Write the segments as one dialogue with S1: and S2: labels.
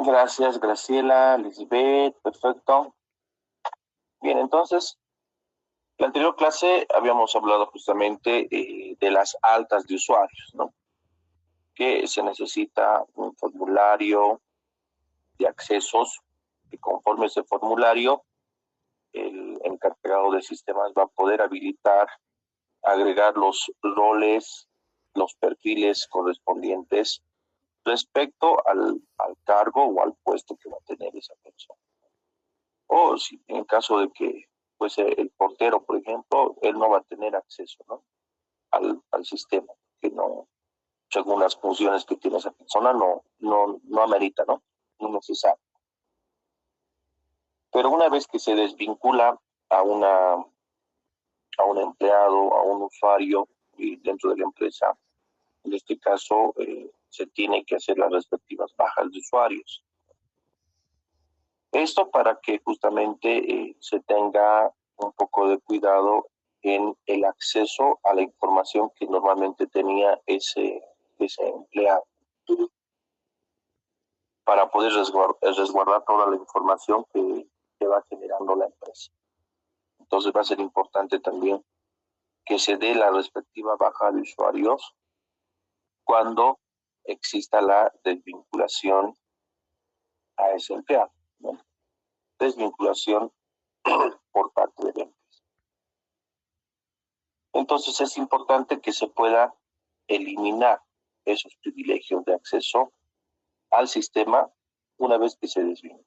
S1: Gracias, Graciela, Lisbeth, perfecto. Bien, entonces, la anterior clase habíamos hablado justamente de las altas de usuarios, ¿no? Que se necesita un formulario de accesos y conforme ese formulario, el encargado de sistemas va a poder habilitar, agregar los roles, los perfiles correspondientes respecto al cargo o al puesto que va a tener esa persona. O si en caso de que pues el portero, por ejemplo, él no va a tener acceso, ¿no? al sistema, que no, según las funciones que tiene esa persona, no amerita, ¿no? No es necesario. Pero una vez que se desvincula a a un empleado, a un usuario y dentro de la empresa, en este caso se tiene que hacer las respectivas bajas de usuarios. Esto para que justamente se tenga un poco de cuidado en el acceso a la información que normalmente tenía ese empleado, para poder resguardar toda la información que va generando la empresa. Entonces va a ser importante también que se dé la respectiva baja de usuarios cuando exista la desvinculación a ese empleado, ¿no? Desvinculación por parte de la empresa. Entonces es importante que se pueda eliminar esos privilegios de acceso al sistema una vez que se desvincula.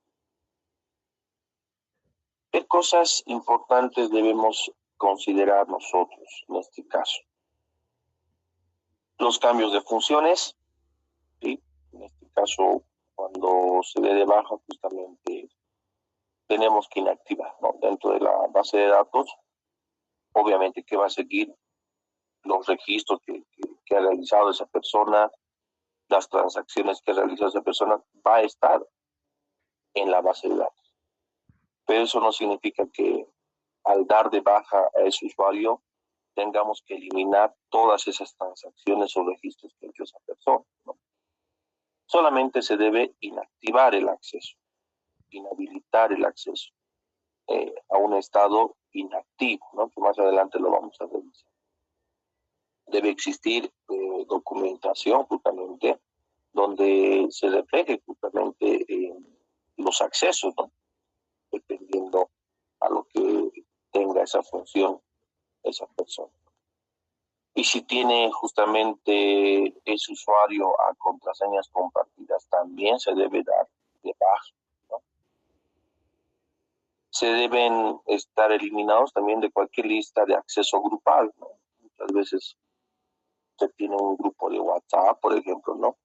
S1: ¿Qué cosas importantes debemos considerar nosotros en este caso? Los cambios de funciones, ¿sí? En este caso, cuando se dé de baja, justamente tenemos que inactivar, ¿no? Dentro de la base de datos, obviamente que va a seguir los registros que ha realizado esa persona, las transacciones que ha realizado esa persona, va a estar en la base de datos. Pero eso no significa que al dar de baja a ese usuario tengamos que eliminar todas esas transacciones o registros que ha hecho esa persona, ¿no? Solamente se debe inactivar el acceso, inhabilitar el acceso a un estado inactivo, ¿no? Que más adelante lo vamos a revisar. Debe existir documentación justamente donde se refleje justamente los accesos, ¿no? Dependiendo a lo que tenga esa función esa persona. Y si tiene justamente ese usuario a contraseñas compartidas, también se debe dar de baja, ¿no? Se deben estar eliminados también de cualquier lista de acceso grupal, ¿no? Muchas veces se tiene un grupo de WhatsApp, por ejemplo, ¿no?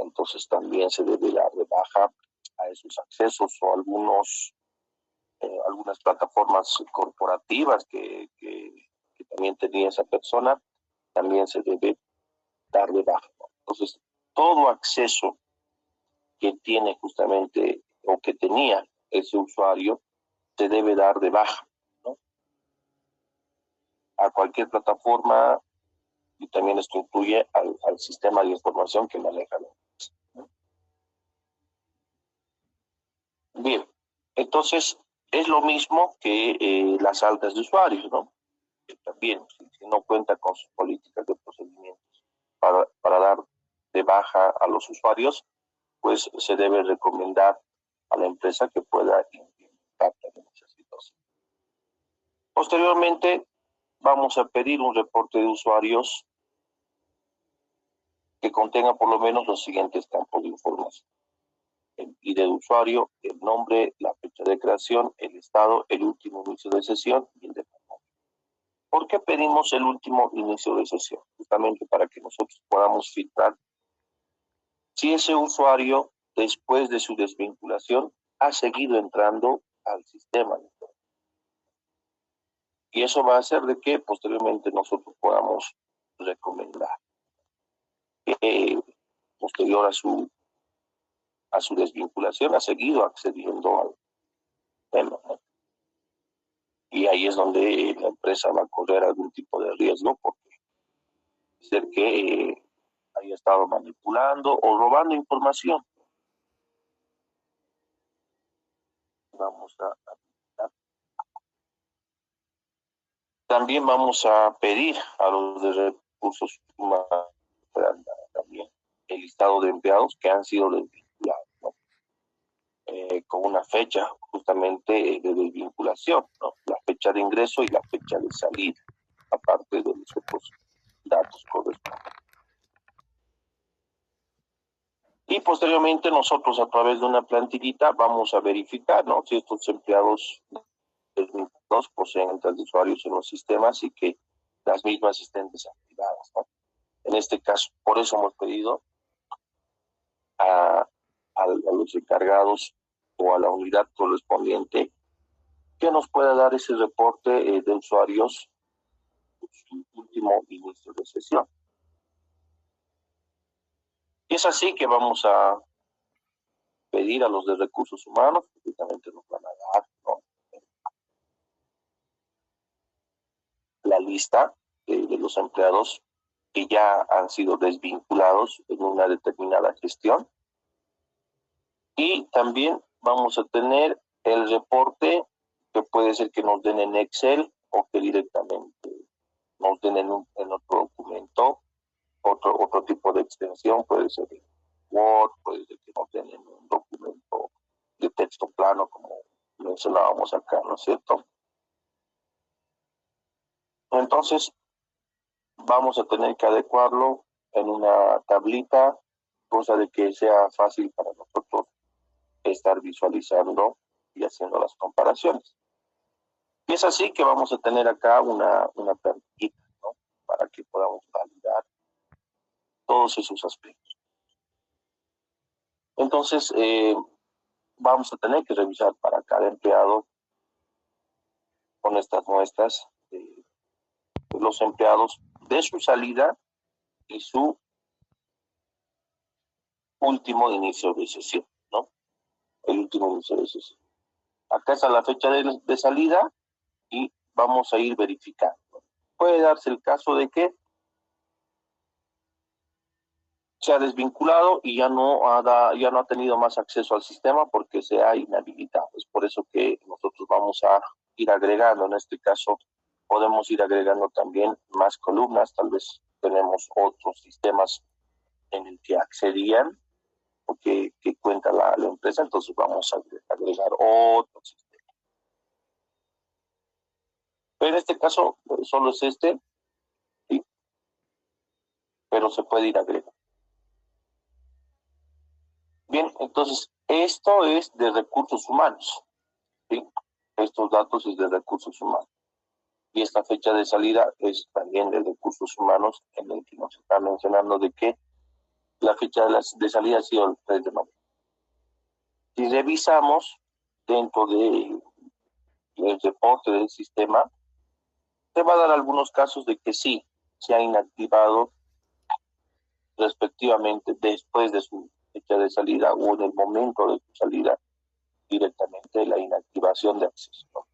S1: Entonces también se debe dar de baja a esos accesos o algunas plataformas corporativas que también tenía esa persona, también se debe dar de baja, ¿no? Entonces, todo acceso que tiene justamente o que tenía ese usuario se debe dar de baja, ¿no? A cualquier plataforma, y también esto incluye al sistema de información que maneja, ¿no? Bien, entonces es lo mismo que las altas de usuarios, ¿no? También, si no cuenta con sus políticas de procedimientos para dar de baja a los usuarios, pues se debe recomendar a la empresa que pueda implementar también esa situación. Posteriormente, vamos a pedir un reporte de usuarios que contenga por lo menos los siguientes campos de información: el ID de usuario, el nombre, la fecha de creación, el estado, el último inicio de sesión y el de pago. ¿Por qué pedimos el último inicio de sesión? Justamente para que nosotros podamos filtrar si ese usuario, después de su desvinculación, ha seguido entrando al sistema. Y eso va a hacer de que posteriormente nosotros podamos recomendar que posterior a su desvinculación ha seguido accediendo al tema, ¿no? Y ahí es donde la empresa va a correr algún tipo de riesgo porque ser que haya estado manipulando o robando información, Vamos a también vamos a pedir a los de recursos humanos también el listado de empleados que han sido desvinculados, ¿no? Con una fecha justamente de desvinculación, ¿no? La fecha de ingreso y la fecha de salida, aparte de los otros datos correspondientes. Y posteriormente nosotros a través de una plantillita vamos a verificar, ¿no?, si estos empleados desvinculados poseen cuentas de usuarios en los sistemas y que las mismas estén desactivadas, ¿no? En este caso, por eso hemos pedido a los encargados o a la unidad correspondiente que nos pueda dar ese reporte de usuarios en su último inicio de sesión. Y es así que vamos a pedir a los de recursos humanos, que justamente nos van a dar, ¿no?, la lista de los empleados que ya han sido desvinculados en una determinada gestión. Y también vamos a tener el reporte que puede ser que nos den en Excel o que directamente nos den en otro documento, otro tipo de extensión, puede ser en Word, puede ser que nos den en un documento de texto plano, como mencionábamos acá, ¿no es cierto? Entonces, vamos a tener que adecuarlo en una tablita, cosa de que sea fácil para nosotros estar visualizando y haciendo las comparaciones. Y es así que vamos a tener acá una plantilla, ¿no?, para que podamos validar todos esos aspectos. Entonces, vamos a tener que revisar para cada empleado con estas muestras los empleados de su salida y su último inicio de sesión, ¿no? El último inicio de sesión. Acá está la fecha de salida y vamos a ir verificando. Puede darse el caso de que se ha desvinculado y ya no ha tenido más acceso al sistema porque se ha inhabilitado. Es por eso que nosotros vamos a ir agregando, en este caso podemos ir agregando también más columnas, tal vez tenemos otros sistemas en el que accedían o que cuenta la empresa, entonces vamos a agregar otro sistema. Pero en este caso solo es este, ¿sí?, pero se puede ir agregando. Bien, entonces esto es de recursos humanos, ¿sí? Estos datos es de recursos humanos. Y esta fecha de salida es también de recursos humanos, en el que nos está mencionando de que la fecha de salida ha sido el 3 de noviembre. Si revisamos dentro del reporte del sistema, se va a dar algunos casos de que sí se ha inactivado respectivamente después de su fecha de salida o en el momento de su salida directamente la inactivación de acceso, ¿no?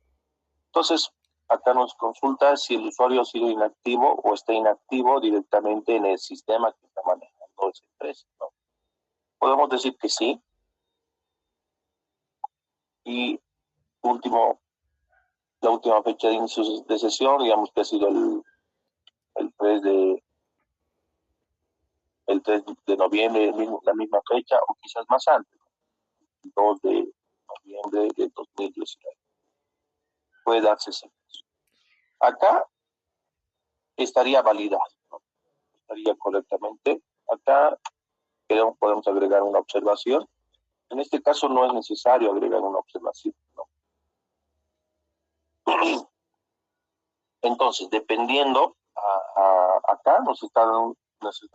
S1: Entonces, acá nos consulta si el usuario ha sido inactivo o está inactivo directamente en el sistema que está manejando esa empresa, ¿no? Podemos decir que sí. Y la última fecha de inicio de sesión, digamos que ha sido el 3 de noviembre, la misma fecha, o quizás más antes, el 2 de noviembre de 2019. Puede darse ese caso. Acá estaría validado, ¿no?, estaría correctamente. Acá podemos agregar una observación. En este caso no es necesario agregar una observación, ¿no? Entonces, dependiendo, acá nos está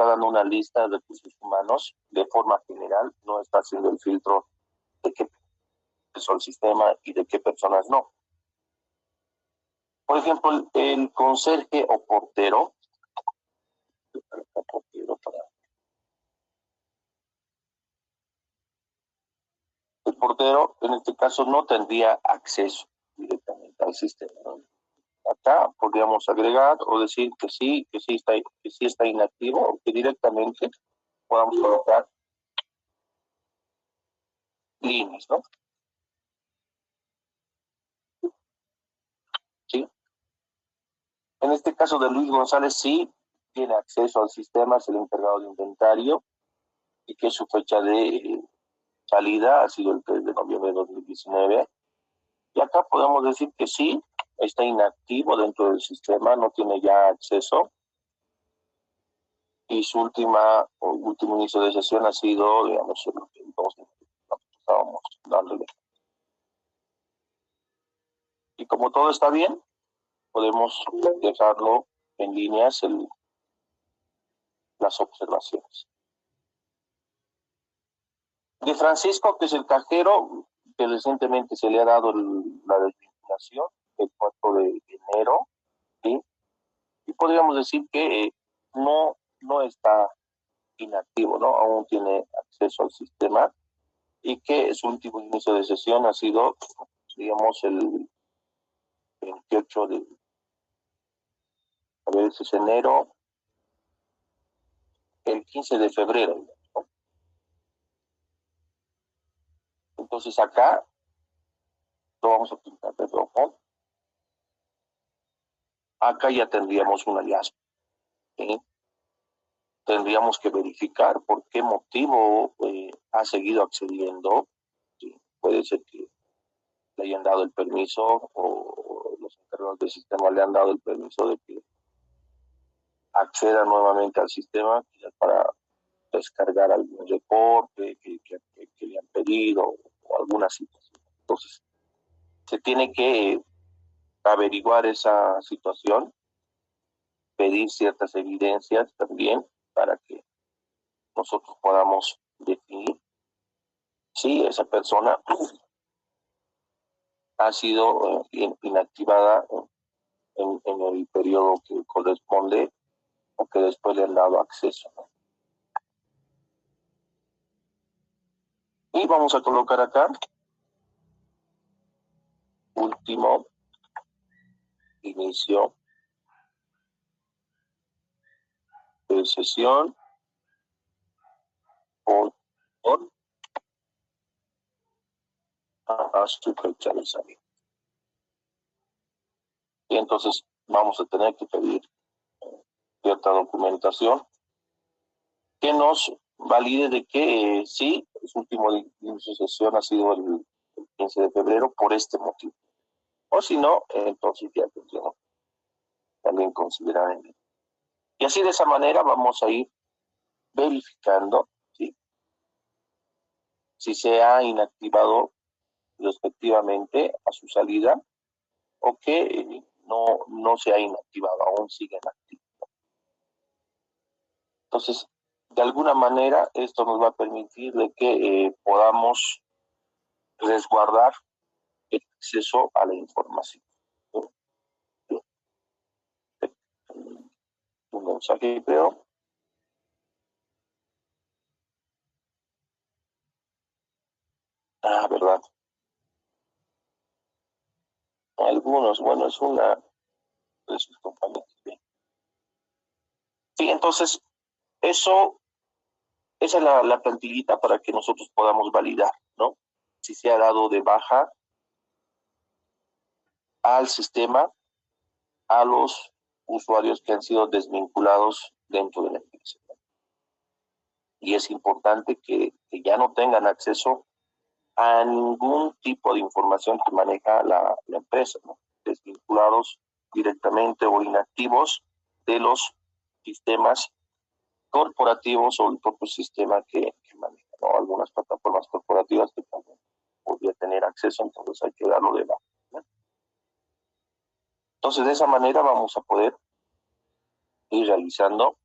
S1: dando una lista de recursos humanos de forma general, no está haciendo el filtro de qué es el sistema y de qué personas no. Por ejemplo, el conserje o portero, el portero en este caso no tendría acceso directamente al sistema, ¿no? Acá podríamos agregar o decir que sí está inactivo, o que directamente podamos colocar líneas, ¿no? En este caso de Luis González sí tiene acceso al sistema, es el encargado de inventario y que su fecha de salida ha sido el 3 de noviembre de 2019. Y acá podemos decir que sí, está inactivo dentro del sistema, no tiene ya acceso. Y su último inicio de sesión ha sido, digamos, el 2 estábamos dándole. Y como todo está bien, podemos dejarlo en líneas las observaciones. De Francisco, que es el cajero, que recientemente se le ha dado la desvinculación el 4 de enero, ¿sí? Y podríamos decir que no está inactivo, ¿no? Aún tiene acceso al sistema y que su último inicio de sesión ha sido, digamos, el 28 de, a ver, ese es enero, el 15 de febrero, ¿no? Entonces acá lo vamos a pintar de rojo. Acá ya tendríamos un hallazgo, ¿sí? Tendríamos que verificar por qué motivo ha seguido accediendo. ¿Sí? Puede ser que le hayan dado el permiso o los encargados del sistema le han dado el permiso de que acceda nuevamente al sistema para descargar algún reporte que le han pedido o alguna situación. Entonces, se tiene que averiguar esa situación, pedir ciertas evidencias también para que nosotros podamos definir si esa persona ha sido inactivada en el periodo que corresponde o que después le han dado acceso, ¿no? Y vamos a colocar acá último inicio de sesión por a su fecha de salida. Y entonces vamos a tener que pedir cierta documentación que nos valide de que sí, su último inicio de sesión ha sido el 15 de febrero por este motivo. O si no, entonces ya tendríamos también considerar en él. Y así de esa manera vamos a ir verificando, ¿sí?, si se ha inactivado respectivamente a su salida o que no se ha inactivado, aún sigue en activo. Entonces, de alguna manera, esto nos va a permitir de que podamos resguardar el acceso a la información. Un mensaje, creo. Ah, verdad. Algunos, bueno, es una de sus compañeros. Sí, entonces, esa es la plantillita para que nosotros podamos validar, ¿no? Si se ha dado de baja al sistema a los usuarios que han sido desvinculados dentro de la empresa. Y es importante que ya no tengan acceso a ningún tipo de información que maneja la empresa, ¿no? Desvinculados directamente o inactivos de los sistemas corporativos o el propio sistema que maneja, ¿no? Algunas plataformas corporativas que también podría tener acceso, entonces hay que darlo de baja, ¿no? Entonces, de esa manera vamos a poder ir realizando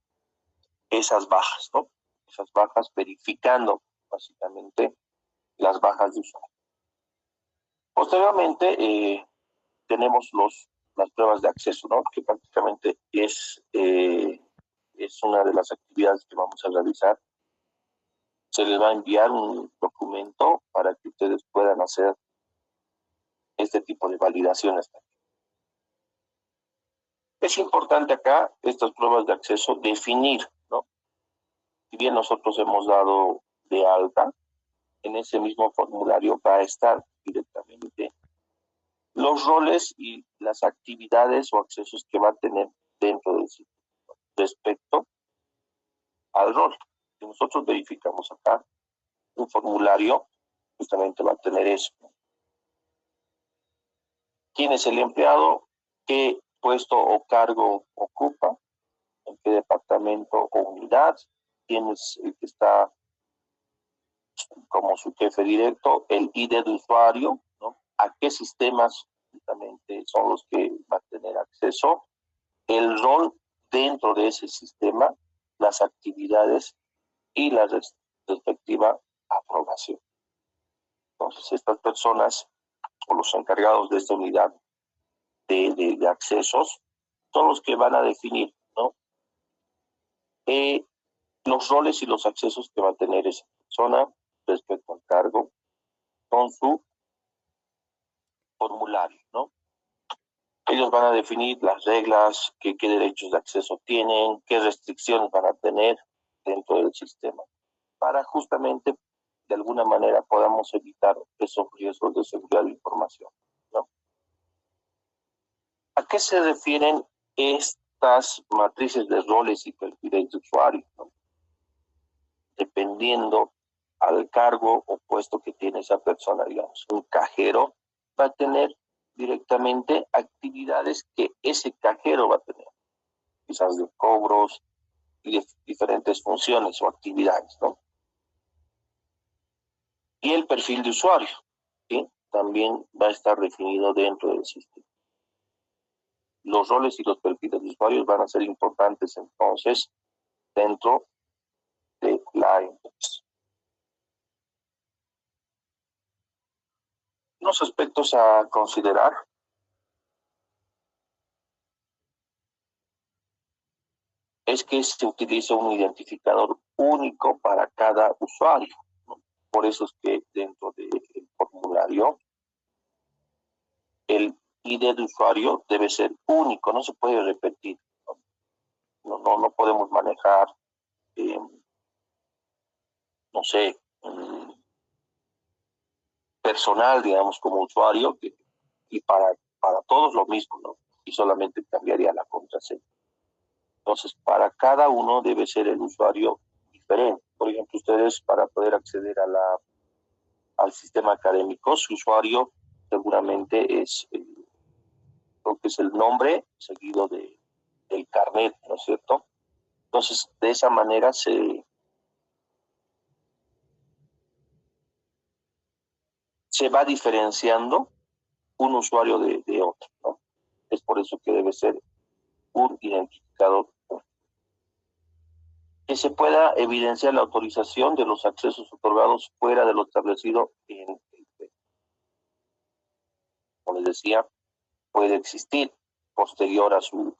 S1: esas bajas, ¿no? Esas bajas, verificando básicamente las bajas de usuario. Posteriormente, tenemos las pruebas de acceso, ¿no? Que prácticamente es una de las actividades que vamos a realizar. Se les va a enviar un documento para que ustedes puedan hacer este tipo de validaciones. Es importante acá, estas pruebas de acceso, definir, ¿no? Si bien nosotros hemos dado de alta, en ese mismo formulario va a estar directamente los roles y las actividades o accesos que va a tener dentro del sitio respecto al rol. Si nosotros verificamos acá, un formulario justamente va a tener eso. ¿Quién es el empleado? ¿Qué puesto o cargo ocupa? ¿En qué departamento o unidad? ¿Quién es el que está como su jefe directo? El ID de usuario, ¿no? ¿A qué sistemas justamente son los que va a tener acceso? El rol dentro de ese sistema, las actividades y la respectiva aprobación. Entonces, estas personas o los encargados de esta unidad de accesos son los que van a definir, ¿no? Los roles y los accesos que va a tener esa persona respecto al cargo con su formulario, ¿no? Ellos van a definir las reglas, qué derechos de acceso tienen, qué restricciones van a tener dentro del sistema, para justamente de alguna manera podamos evitar esos riesgos de seguridad de información, ¿no? ¿A qué se refieren estas matrices de roles y perfiles de usuario, ¿no? Dependiendo al cargo o puesto que tiene esa persona, digamos, un cajero va a tener directamente actividades que ese cajero va a tener, quizás de cobros y de diferentes funciones o actividades, ¿no? Y el perfil de usuario, ¿sí? También va a estar definido dentro del sistema. Los roles y los perfiles de usuarios van a ser importantes entonces dentro de la empresa. Unos aspectos a considerar es que se utiliza un identificador único para cada usuario, ¿no? Por eso es que dentro del formulario el ID de usuario debe ser único, no se puede repetir. No podemos manejar, no sé, personal, digamos, como usuario, y para todos lo mismo, ¿no? Y solamente cambiaría la contraseña. Entonces, para cada uno debe ser el usuario diferente. Por ejemplo, ustedes para poder acceder al sistema académico, su usuario seguramente es, creo que es el nombre seguido del carnet, ¿no es cierto? Entonces, de esa manera se va diferenciando un usuario de otro, ¿no? Es por eso que debe ser un identificador. Que se pueda evidenciar la autorización de los accesos otorgados fuera de lo establecido en el PEC. Como les decía, puede existir posterior a su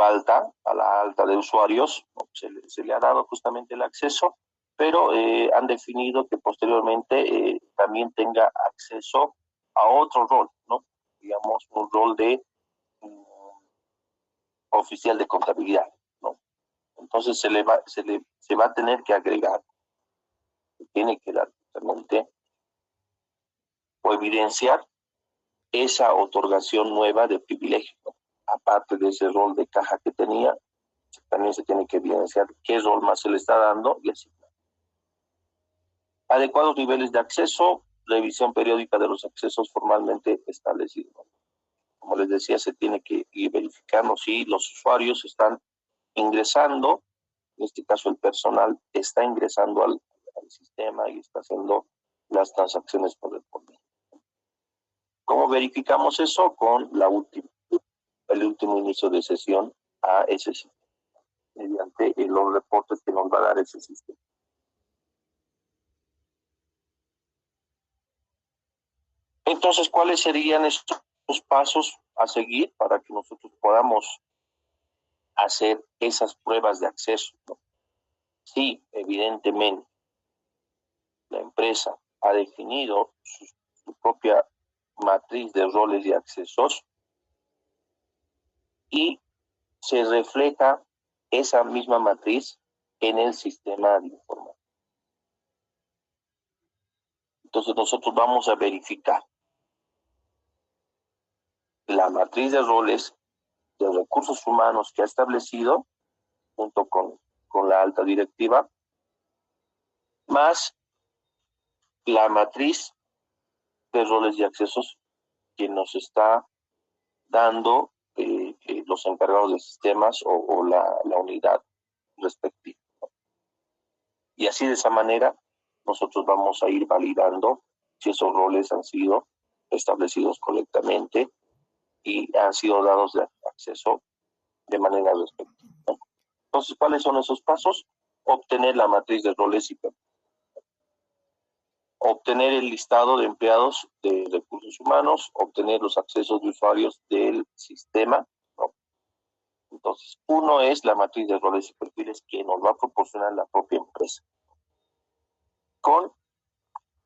S1: alta, a la alta de usuarios, ¿no? Se le ha dado justamente el acceso, pero han definido que posteriormente también tenga acceso a otro rol, ¿no? Digamos, un rol de oficial de contabilidad, ¿no? Entonces se va a tener que agregar, se tiene que dar justamente o evidenciar esa otorgación nueva de privilegio, ¿no? Aparte de ese rol de caja que tenía, también se tiene que evidenciar qué rol más se le está dando y así. Adecuados niveles de acceso, revisión periódica de los accesos formalmente establecidos. Como les decía, se tiene que ir verificando si los usuarios están ingresando, en este caso el personal está ingresando al sistema y está haciendo las transacciones correspondientes. ¿Cómo verificamos eso? Con el último inicio de sesión a ese sistema, mediante los reportes que nos va a dar ese sistema. Entonces, ¿cuáles serían estos pasos a seguir para que nosotros podamos hacer esas pruebas de acceso, ¿no? Sí, evidentemente, la empresa ha definido su propia matriz de roles y accesos y se refleja esa misma matriz en el sistema de información. Entonces nosotros vamos a verificar la matriz de roles de recursos humanos que ha establecido junto con la alta directiva, más la matriz de roles y accesos que nos está dando los encargados de sistemas o la unidad respectiva. Y así de esa manera nosotros vamos a ir validando si esos roles han sido establecidos correctamente y han sido dados de acceso de manera respectiva. Entonces, ¿cuáles son esos pasos? Obtener la matriz de roles y perfiles. Obtener el listado de empleados de recursos humanos, obtener los accesos de usuarios del sistema, ¿no? Entonces, uno es la matriz de roles y perfiles que nos va a proporcionar la propia empresa, con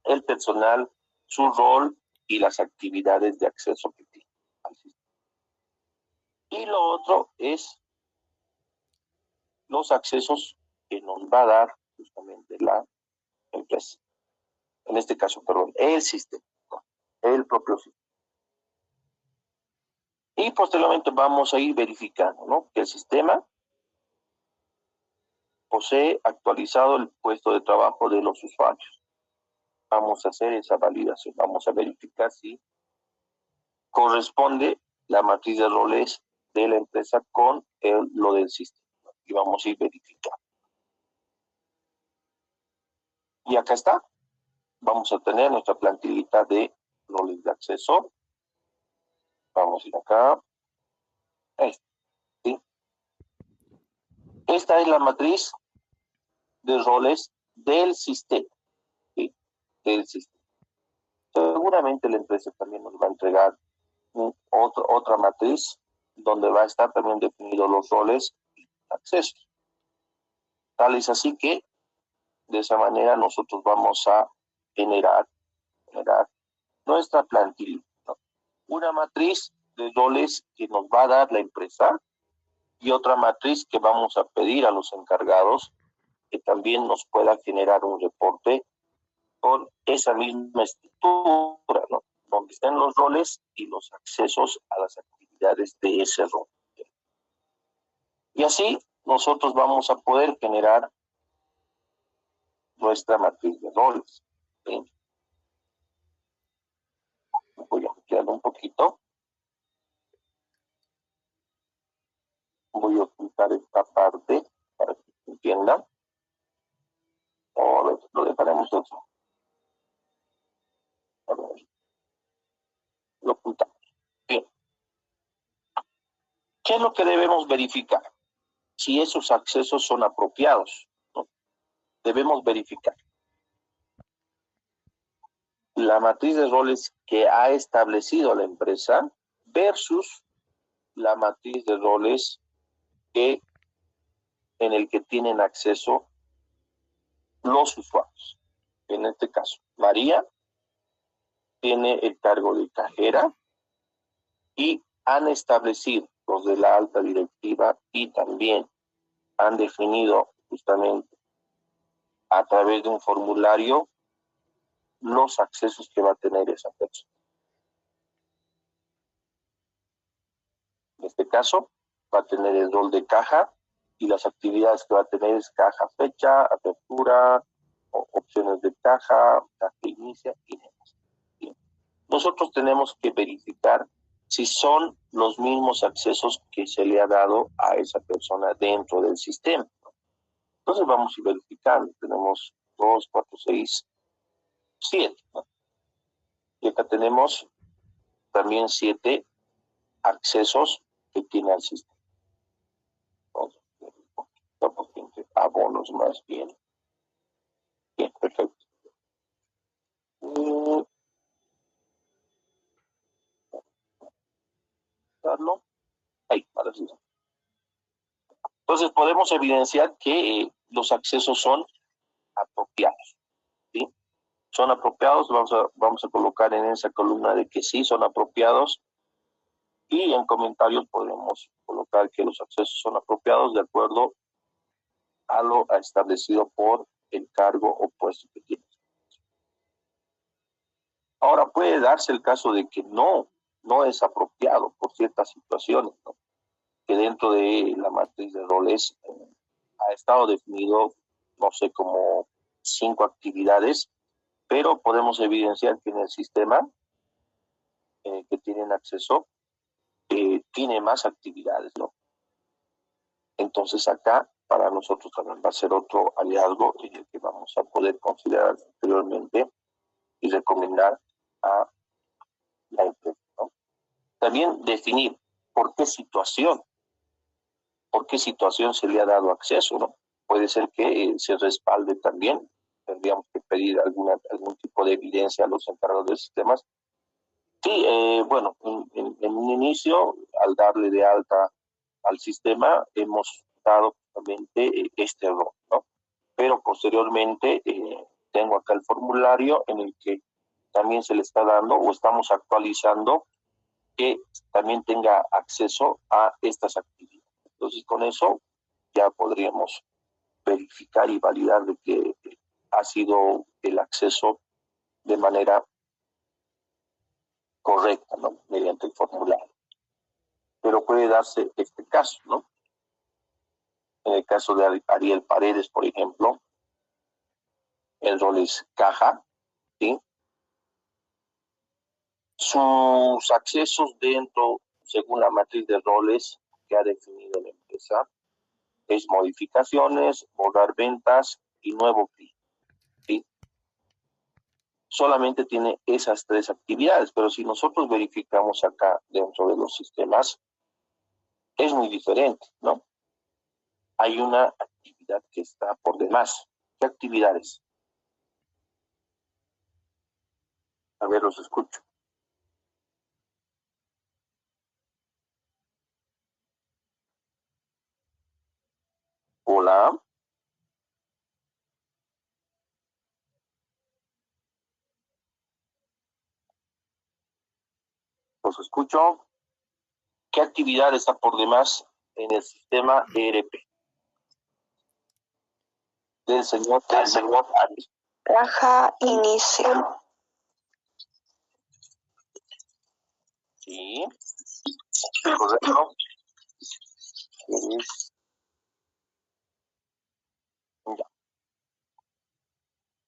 S1: el personal, su rol y las actividades de acceso que tiene al sistema. Y lo otro es los accesos que nos va a dar justamente la empresa. En este caso, perdón, el sistema, ¿no? El propio sistema. Y posteriormente vamos a ir verificando, ¿no?, que el sistema posee actualizado el puesto de trabajo de los usuarios. Vamos a hacer esa validación, vamos a verificar si corresponde la matriz de roles de la empresa con lo del sistema. Y vamos a ir verificando. Y acá está. Vamos a tener nuestra plantillita de roles de acceso. Vamos a ir acá. ¿Sí? Esta es la matriz de roles del sistema. ¿Sí? Del sistema. Seguramente la empresa también nos va a entregar otra matriz donde va a estar también definidos los roles y accesos. Tal es así que de esa manera nosotros vamos a generar nuestra plantilla, ¿no? Una matriz de roles que nos va a dar la empresa y otra matriz que vamos a pedir a los encargados que también nos pueda generar un reporte con esa misma estructura, ¿no?, donde estén los roles y los accesos a las actividades de ese rol. Y así nosotros vamos a poder generar nuestra matriz de roles. ¿Sí? Voy a ampliarlo un poquito. Voy a ocultar esta parte para que se entienda. O lo dejaremos otro. A ver. Lo ocultamos. Bien. ¿Qué es lo que debemos verificar? Si esos accesos son apropiados, ¿no? Debemos verificar la matriz de roles que ha establecido la empresa versus la matriz de roles en el que tienen acceso los usuarios. En este caso, María tiene el cargo de cajera y han establecido los de la alta directiva y también han definido justamente a través de un formulario los accesos que va a tener esa persona. En este caso, va a tener el rol de caja y las actividades que va a tener es caja fecha, apertura, opciones de caja inicia y demás. Bien. Nosotros tenemos que verificar si son los mismos accesos que se le ha dado a esa persona dentro del sistema. Entonces vamos a verificar. Tenemos 2, 4, 6, 7. ¿no? Y acá tenemos también 7 accesos que tiene al sistema. Entonces, abonos más bien. Bien, perfecto. Ahí, ahora sí. Entonces podemos evidenciar que los accesos son apropiados. ¿Sí? Son apropiados, vamos a colocar en esa columna de que sí son apropiados y en comentarios podemos colocar que los accesos son apropiados de acuerdo a lo establecido por el cargo o puesto que tiene. Ahora puede darse el caso de que no no es apropiado por ciertas situaciones, ¿no? Que dentro de la matriz de roles ha estado definido, no sé, como 5 actividades, pero podemos evidenciar que en el sistema que tienen acceso tiene más actividades, ¿no? Entonces acá para nosotros también va a ser otro hallazgo en el que vamos a poder considerar anteriormente y recomendar a la empresa, ¿no? También definir por qué situación se le ha dado acceso, ¿no? Puede ser que se respalde también, tendríamos que pedir algún tipo de evidencia a los encargados de sistemas. Sí, bueno, en un inicio, al darle de alta al sistema, hemos dado justamente este error, ¿no? Pero posteriormente tengo acá el formulario en el que también se le está dando o estamos actualizando que también tenga acceso a estas actividades. Entonces, con eso ya podríamos verificar y validar de que ha sido el acceso de manera correcta, ¿no? Mediante el formulario. Pero puede darse este caso, ¿no? En el caso de Ariel Paredes, por ejemplo, el rol es caja, ¿sí? Sus accesos dentro, según la matriz de roles que ha definido la empresa, es modificaciones, borrar ventas y nuevo cliente, ¿sí? Solamente tiene esas 3 actividades, pero si nosotros verificamos acá dentro de los sistemas, es muy diferente, ¿no? Hay una actividad que está por demás. ¿Qué actividades? A ver, los escucho. Hola. Los escucho. ¿Qué actividad está por demás en el sistema ERP? Del señor Arias.
S2: Caja inicio.
S1: Sí. Correcto. Ya.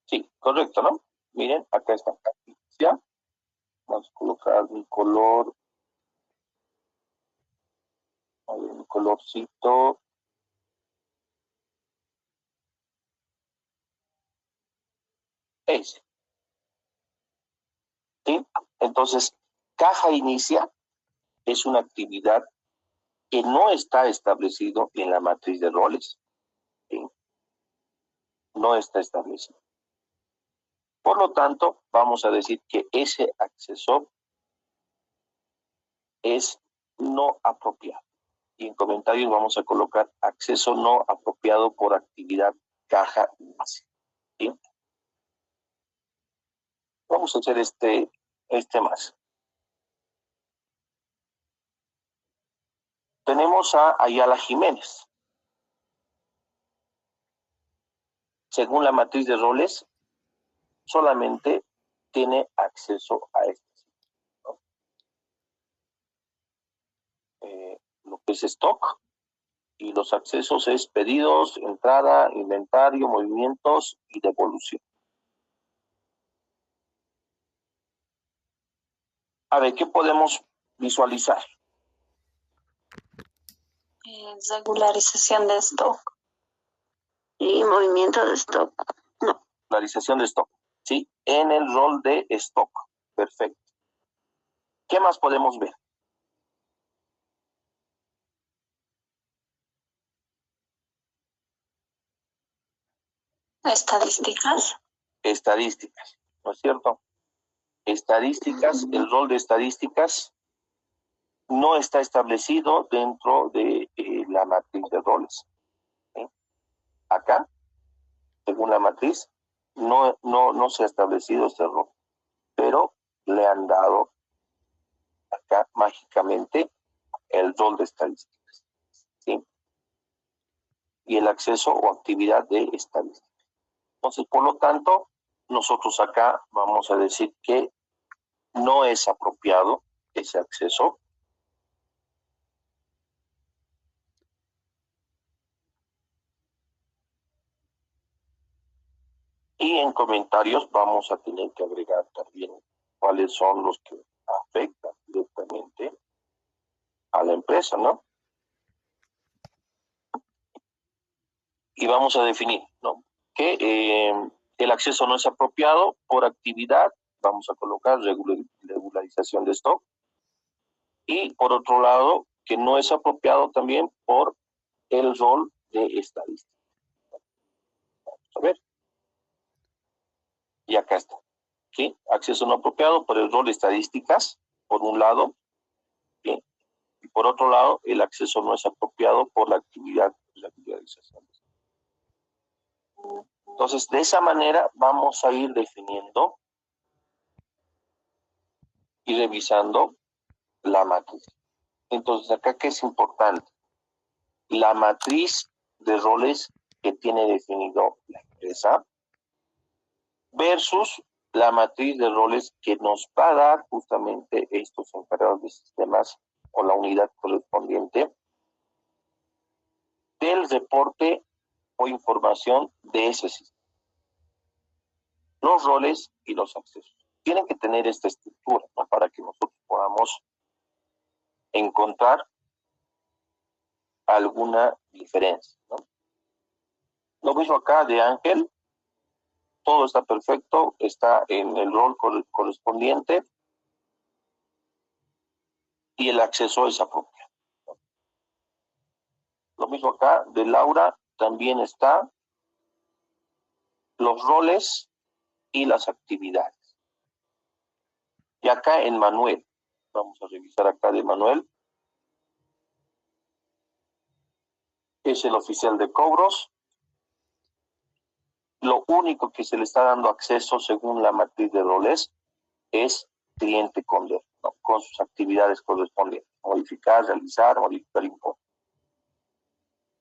S1: Sí, correcto, ¿no? Miren, acá está. ¿Ya? Vamos a colocar un color. A ver, un colorcito. Ese. ¿Sí? Entonces, caja inicia es una actividad que no está establecido en la matriz de roles. ¿Sí? No está establecido. Por lo tanto, vamos a decir que ese acceso es no apropiado. Y en comentarios vamos a colocar acceso no apropiado por actividad caja inicia. ¿Sí? Vamos a hacer este más. Tenemos a Ayala Jiménez. Según la matriz de roles, solamente tiene acceso a este, ¿no? Lo que es stock, y los accesos es pedidos, entrada, inventario, movimientos y devolución. A ver, ¿qué podemos visualizar?
S2: Regularización de stock y movimiento de stock. No.
S1: Regularización de stock, ¿sí? En el rol de stock. Perfecto. ¿Qué más podemos ver?
S2: Estadísticas.
S1: Estadísticas, ¿no es cierto? Estadísticas, el rol de estadísticas no está establecido dentro de la matriz de roles. ¿Sí? Acá, según la matriz, no se ha establecido este rol, pero le han dado acá mágicamente el rol de estadísticas, ¿sí? Y el acceso o actividad de estadísticas. Entonces, por lo tanto, nosotros acá vamos a decir que no es apropiado ese acceso. Y en comentarios vamos a tener que agregar también cuáles son los que afectan directamente a la empresa, ¿no? Y vamos a definir, ¿no? Que el acceso no es apropiado por actividad, vamos a colocar regularización de stock, y por otro lado, que no es apropiado también por el rol de estadística. Vamos a ver. Y acá está. ¿Sí? Acceso no apropiado por el rol de estadísticas, por un lado, ¿sí? Y por otro lado, el acceso no es apropiado por la actividad de regularización. Entonces, de esa manera vamos a ir definiendo y revisando la matriz. Entonces, acá, ¿qué es importante? La matriz de roles que tiene definido la empresa versus la matriz de roles que nos va a dar justamente estos encargados de sistemas o la unidad correspondiente del reporte o información de ese sistema. Los roles y los accesos. Tienen que tener esta estructura, ¿no? Para que nosotros podamos encontrar alguna diferencia, ¿no? Lo mismo acá de Ángel, todo está perfecto, está en el rol correspondiente y el acceso es apropiado. Lo mismo acá de Laura, también está los roles y las actividades. Y acá en Manuel, vamos a revisar acá de Manuel, es el oficial de cobros. Lo único que se le está dando acceso según la matriz de roles es cliente Condor, ¿no? Con sus actividades correspondientes, modificar, realizar, modificar importe.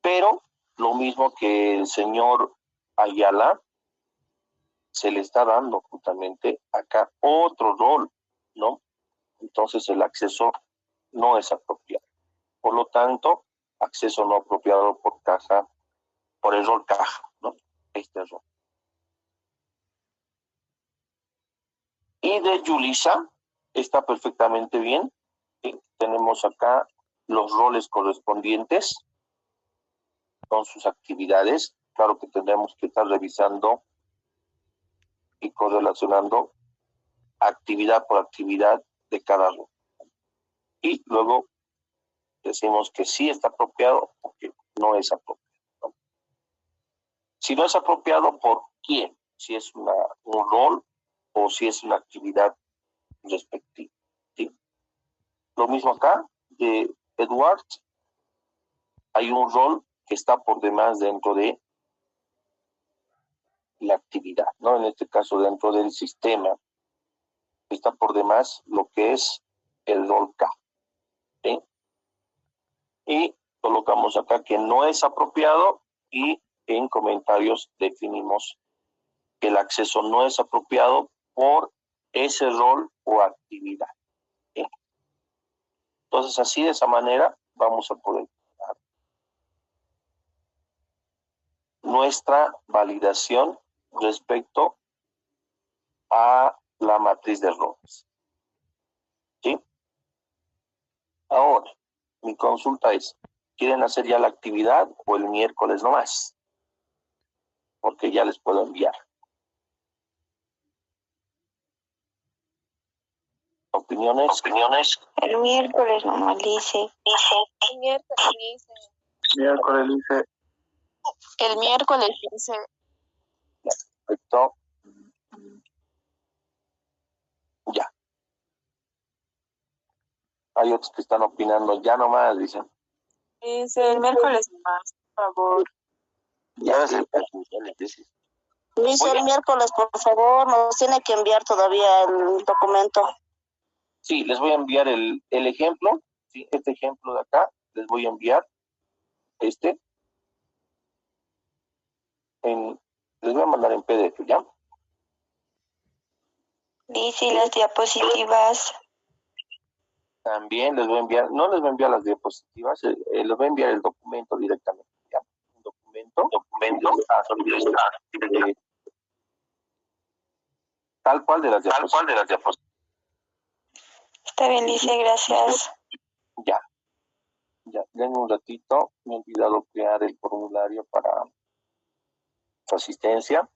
S1: Pero lo mismo que el señor Ayala, se le está dando justamente acá otro rol, ¿no? Entonces el acceso no es apropiado. Por lo tanto, acceso no apropiado por caja, por el rol caja, ¿no? Este rol. Y de Yulisa está perfectamente bien. ¿Sí? Tenemos acá los roles correspondientes con sus actividades. Claro que tendremos que estar revisando y correlacionando actividad por actividad de cada rol. Y luego decimos que sí está apropiado o que no es apropiado, ¿no? Si no es apropiado, ¿por quién? Si es un rol o si es una actividad respectiva, ¿sí? Lo mismo acá de Edward, hay un rol que está por demás dentro de la actividad, ¿no? En este caso dentro del sistema está por demás lo que es el rol K, ¿sí? Y colocamos acá que no es apropiado y en comentarios definimos que el acceso no es apropiado por ese rol o actividad, ¿sí? Entonces así de esa manera vamos a poder dar nuestra validación respecto a la matriz de roles, ¿sí? Ahora, mi consulta es, ¿quieren hacer ya la actividad o el miércoles nomás? Porque ya les puedo enviar. ¿Opiniones?
S2: El miércoles nomás dice.
S3: El miércoles dice.
S1: Miércoles dice.
S3: El miércoles dice.
S1: Perfecto. Ya. Hay otros que están opinando, ya nomás, dicen.
S3: Dice el miércoles más, por favor.
S1: Ya se
S2: Dice el miércoles, por favor, nos tiene que enviar todavía el documento.
S1: Sí, les voy a enviar el ejemplo, ¿sí? Este ejemplo de acá, les voy a enviar les voy a mandar en PDF, ¿ya?
S2: Dice las diapositivas.
S1: También les voy a enviar, no les voy a enviar las diapositivas, les voy a enviar el documento directamente. ¿Ya? Un documento, tal cual de las diapositivas.
S3: Está bien, Lice, gracias.
S1: Ya, denme un ratito, me he olvidado crear el formulario para su asistencia.